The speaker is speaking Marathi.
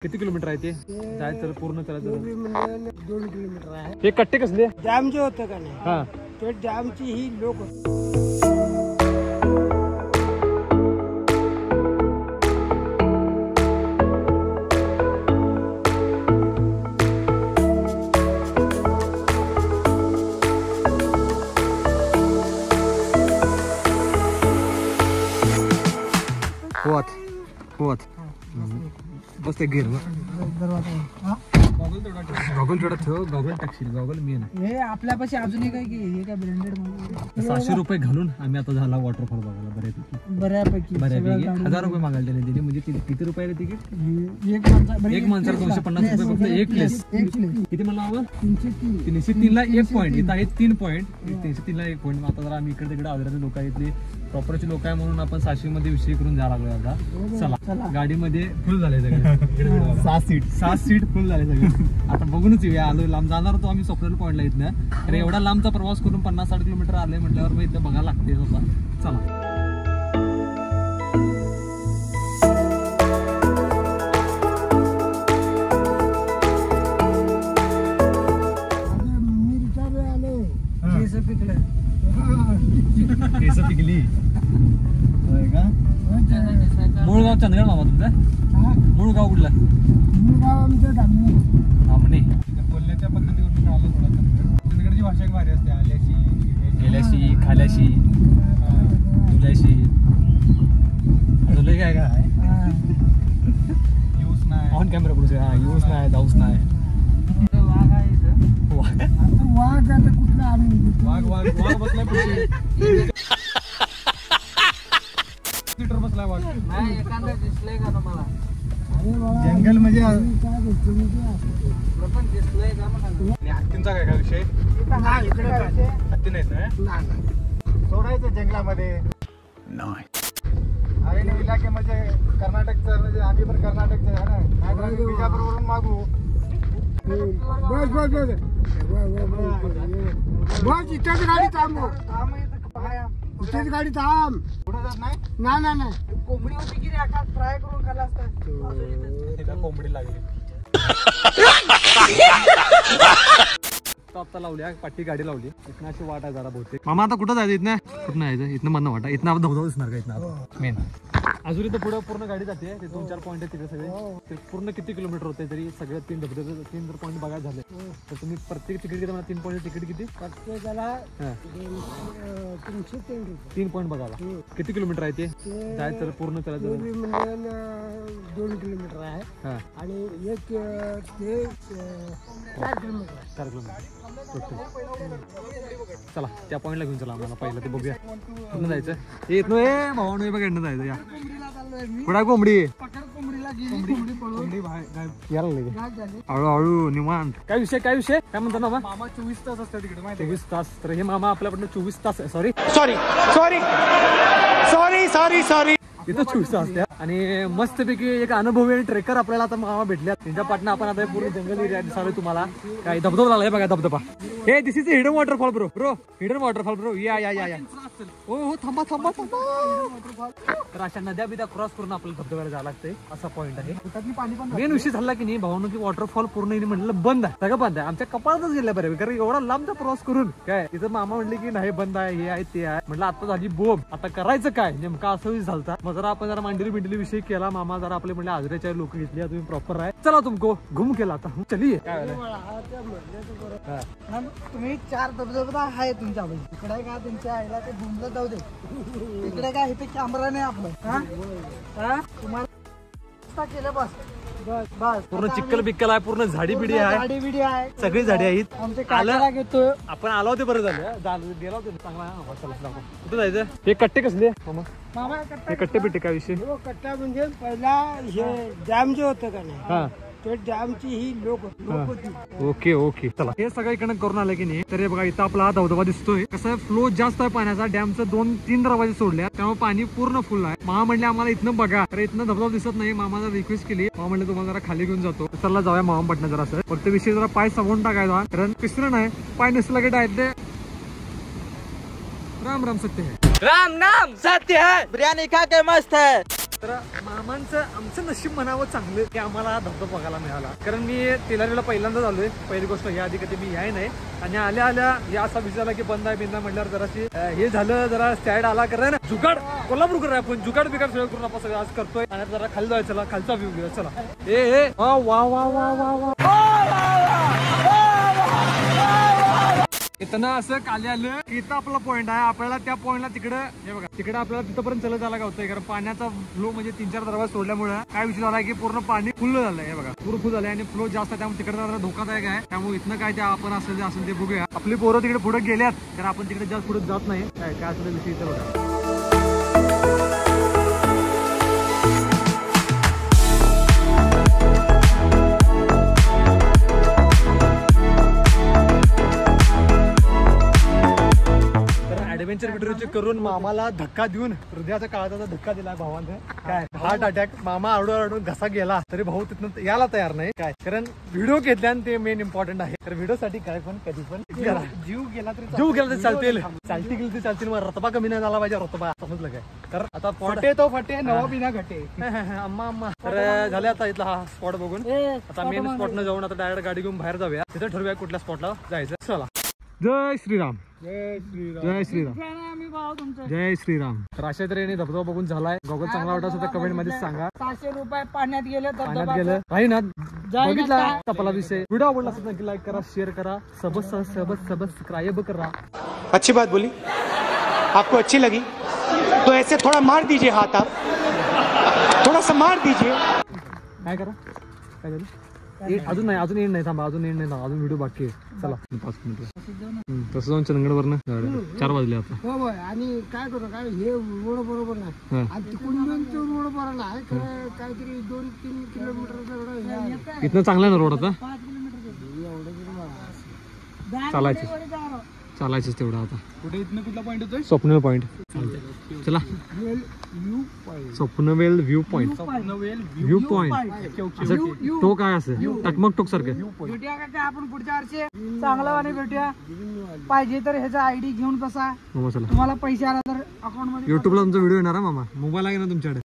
किती किलोमीटर आहे ते जायचं पूर्ण करायचं? 2 किलोमीटर आहे. हे कट्टे कसले डॅम जे होतं का नाही, हा ते डॅमची ही लोक होत बस ते घेर गॉगल थोडा ठेव, गॉगल टाकशील, गॉगल मेन हे आपल्यापाशी अजून एक आहे की हे काय ब्रँडेड म्हणून 700 रुपये घालून आम्ही आता झाला वॉटरफॉल बघायला बऱ्यापैकी 1000 रुपये मागायला त्याने दिले. म्हणजे किती रुपयाला तिकीट? एक माणसाला 250 रुपये फक्त एक प्लेस. किती म्हणलं हवं? 303 ला 1 पॉईंट. इथं आहे 3 पॉईंट. 303 ला 1 पॉईंट. आता जरा आम्ही इकडे तिकडे आदराचे लोक आहेत, इथले प्रॉपरचे लोक आहे म्हणून आपण 600 मध्ये विषय करून जायला लागलो. आता चला गाडीमध्ये फुल झाले सगळे 6 सीट फुल झाले सगळे. आता बघूनच येऊया. आलो लांब जाणार होतो आम्ही स्वप्नाली पॉईंटला इथनं. तर एवढा लांबचा प्रवास करून 50-60 किलोमीटर आले म्हटल्यावर मग इथं बघायला लागते स्वतः. चला केस पिकली मूळ गाव चंदगड मामा तुमचं? मूळ गाव कुठलं? धामणे. बोलण्याच्या पद्धतीवरून आलो थोडा चंदगडची भाषा एक भारी असते. आल्याशी, गेल्याशी, खाल्याशी, तुल्याशी अजून काय काय यूज नाही. ऑन कॅमेरा कुठे यूज नाही, जाऊच नाही. वाघ आहे इथं. वाघ आता कुठला आणून वाघ वाघ वाघ बसलाय पुढे. बसलाय वाघ. एखादा दिसलंय का तुम्हाला? जंगल म्हणजे दिसलंय का मला? हत्तींचा काय विषय? हत्ती नाहीत ना सोडायचं जंगलामध्ये नाही. अरे इलाके म्हणजे कर्नाटकचं, म्हणजे आम्ही पण कर्नाटकचं आहे ना. बिजापूरवरून मागू. बस बस बस बस इथेच गाडी थांबव. इथेच गाडी थांब. पुढे जात नाही. नाही कोंबडी होती की फ्राय करून खाल्ला असता. कोंबडी लागली. आता लावली पाठी गाडी लावली. इथं अशी वाट आहे जरा बहुतेक. मामा आता कुठं जायचं? इथनं कुठं यायचं? इथनं मधनं वाटा. इथनं आपण धबधबा दिसणार का इथनं मेन? अजून इथं पुढे पूर्ण गाडी जाते. ते 2-4 पॉईंट आहे तिकडे सगळे. ते पूर्ण किती किलोमीटर होते तरी सगळे 3 धबधबे 3 जर पॉईंट बघायला झाले तर तुम्ही प्रत्येक तिकीट किती? 3 पॉईंट तिकीट किती? प्रत्येकाला 3 पॉईंट बघायला. किती किलोमीटर आहे ते जायचं पूर्ण करायचं? 2 किलोमीटर आहे आणि एक ते 4 किलोमीटर. चला त्या पॉईंटला घेऊन चला आम्हाला. पहिलं ते बघूया कुठं जायचं. येत नाही भावानं बघायला जायचं. या कुठं कोंबडी? हळूहळू निवांत. काय विषय काय म्हणतो ना मामा? 24 तास असतात तिकडे. 24 तास. तर हे मामा आपल्याकडनं 24 तास. सॉरी इथं 24 तास असते. आणि मस्तपैकी एक अनुभवी आणि ट्रेकर आपल्याला आता मामा भेटल्यात. त्यांच्या पाटणं आपण आता पूर्ण जंगल एरिया दिसावे तुम्हाला. काय धबधबा लागलाय बघा. धबधबा हे this is hidden waterfall bro. Hidden waterfall bro. या हो थांबा. तर अशा नद्या बिद्या क्रॉस करून आपल्याला धबधब्याला जायला लागतंय. असा पॉईंट आहे. मेन विषय झाला की नाही भावनो की वॉटरफॉल पूर्ण म्हणलं बंद आहे. सगळं बंद आहे. आमच्या कपाळातच गेल्या बरं. कारण एवढा लांबचा प्रवास करून काय तिथं मामा म्हणले की नाही बंद आहे, हे आहे ते आहे. म्हटलं आता झाली बोब. आता करायचं काय नेमका असं झालता. मग जरा आपण जरा मांडली विषय केला. मामा जरा आपले म्हणले आजऱ्याच्या लोक घेतली. तुम्ही प्रॉपर आहे. चला तुमको घुम केला. आता चलिये. काय तुम्ही 4 धबधबे आहे तुमच्या इकडे का तुमच्या आईला ते घुमलं जाऊ दे. इकडे काय इथे कॅमेरा नाही आपलं. तुम्हाला केलं बस. पूर्ण चिक्कल बिक्कल आहे. पूर्ण झाडी बिडी आहे. सगळी झाडी आहेत. आला घेतो आपण आलो होते. बरं झालं गेला होते चांगला. कुठं जायचं? हे कट्टे कसले मामा? हे कट्टे बिट्टे काय विषय? कट्टा म्हणजे पहिला हे डॅम जे होतं का नाही, ते डॅमची ही लोक होती. ओके चला. हे सगळं इकडे करून आलं की नाही. तर हे बघा इथं आपला हा धबधबा दिसतोय. कसं फ्लो जास्त आहे पाण्याचा. डॅमचं 2-3 दरवाजे सोडल्या त्यामुळे पाणी पूर्ण फुल आहे. मामा म्हणले आम्हाला इथनं बघा. तर इथनं धबधबा दिसत नाही. मामाला रिक्वेस्ट केली. मामा म्हणले तुम्हाला जरा खाली घेऊन जातो. चला जाऊया मामा पटना जरा. असं फक्त विषय जरा पाय सावून टाकायचा. कारण पिसरण आहे. पाय नसला की डायरेक्ट राम सत्य है. राम नाम सत्य है. बिरयानी खा के मस्त है. तर मामांचं आमचं नशीब म्हणावं चांगलं की आम्हाला धबधबा बघायला मिळाला. कारण मी तेलारीला पहिल्यांदाच आलोय. पहिली गोष्ट या आधी कधी मी याय नाही आणि आल्या आल्या या असा विचारला की बंद आहे बिंदा म्हटल्यावर जराशी हे झालं. जरा स्टँड आला कारण जुगाड कोल्हापूर करूया आपण. जुगाड बिगाड सगळं करून आपण सगळं आज करतोय. आणि जरा खाली जायचं, चला खालचा व्ह्यू घेऊया. चला ए वा वा वा वा वा वा. इथं असं खाली आलं की इथं आपला पॉईंट आहे. आपल्याला त्या पॉईंटला तिकडं हे बघा तिकडे आपल्याला तिथपर्यंत चलत जायला गावतंय. कारण पाण्याचा फ्लो म्हणजे 3-4 दरवाजे सोडल्यामुळे काय विषय झाला की पूर्ण पाणी फुल झालंय. हे बघा पूर्ण फुल झालंय आणि फ्लो जास्त आहे. त्यामुळे तिकडे जरा धोकादायक आहे. त्यामुळे इथनं काय ते आपण असेल ते बघूया. आपली पोरं तिकडे पुढे गेल्यात तर आपण तिकडे जास्त पुढे जात नाही. काय असेल विषय इथं बघा. ऍडव्हेंचर व्हिडिओचे करून मामाला धक्का देऊन हृदयाच्या काळाचा धक्का दिला भावाने. काय हार्ट अटॅक. मामा आरडून घसा गेला तरी भाऊ तिथनं यायला तयार नाही. काय कारण व्हिडिओ घेतल्याने ते मेन इम्पॉर्टंट आहे. तर व्हिडिओ साठी काय पण कधी पण जीव गेला तरी चालतील. चालती गेली तरी चालतील. मग रतबा कमी नाही झाला पाहिजे. रतबा समजलं काय. तर आता फटे तो फटे नवा बिना घटे अम्मा अम्मा. तर झाले आता इथला हा स्पॉट बघून. आता मेन स्पॉट न जाऊन आता डायरेक्ट गाडी घेऊन बाहेर जाऊया. तिथे ठरवूया कुठल्या स्पॉटला जायचं. चला. जय श्रीराम. जय श्रीराम. जय श्रीराम. जय श्रीराम. तर अशा तऱ्हेने धबधबा बघून झालाय. गॉगल चांगला वाटत असेल तर कमेंट मध्ये सांगा. 600 रुपये पाण्यात गेले. राही ना बघितला आपला विषय. व्हिडिओ आवडला असेल नक्की लाईक करा, शेअर करा, सबस्क्राईब करा. अच्छी बात बोली. आपको अच्छी लगी तो ऐसे थोड़ा मार दीजिए हाथ. आप थोड़ा सा मार दीजिए. काय करा काय झालं. अजून एंड नाही. थांबा अजून एंड नाही. अजून व्हिडिओ बाकी आहे. चला 5 मिनिट तसं जाऊन चंदगडवरनं 4 वाजले आता. हो आणि काय करू काय हे रोड बरोबर नाही. आणि तिकडून रोड बरोबर नाही. काहीतरी 2-3 किलोमीटर इथनं चांगला आहे ना रोड आता. 5 किलोमीटर चालायचंच तेवढं आता. कुठे इथनं कुठला पॉईंट होतोय. स्वप्नवेल पॉईंट. चला Swapnavel view point. View point तो काय असं टकमक टोक सारखं. भेटूया का आपण पुढच्या वर्षी चांगला आणि भेटूया. पाहिजे तर ह्याचा आयडी घेऊन कसा चला तुम्हाला पैसे आला तर अकाउंट मध्ये युट्यूबला तुमचा व्हिडिओ येणार मामा. मोबाईल आहे ना तुमच्याकडे.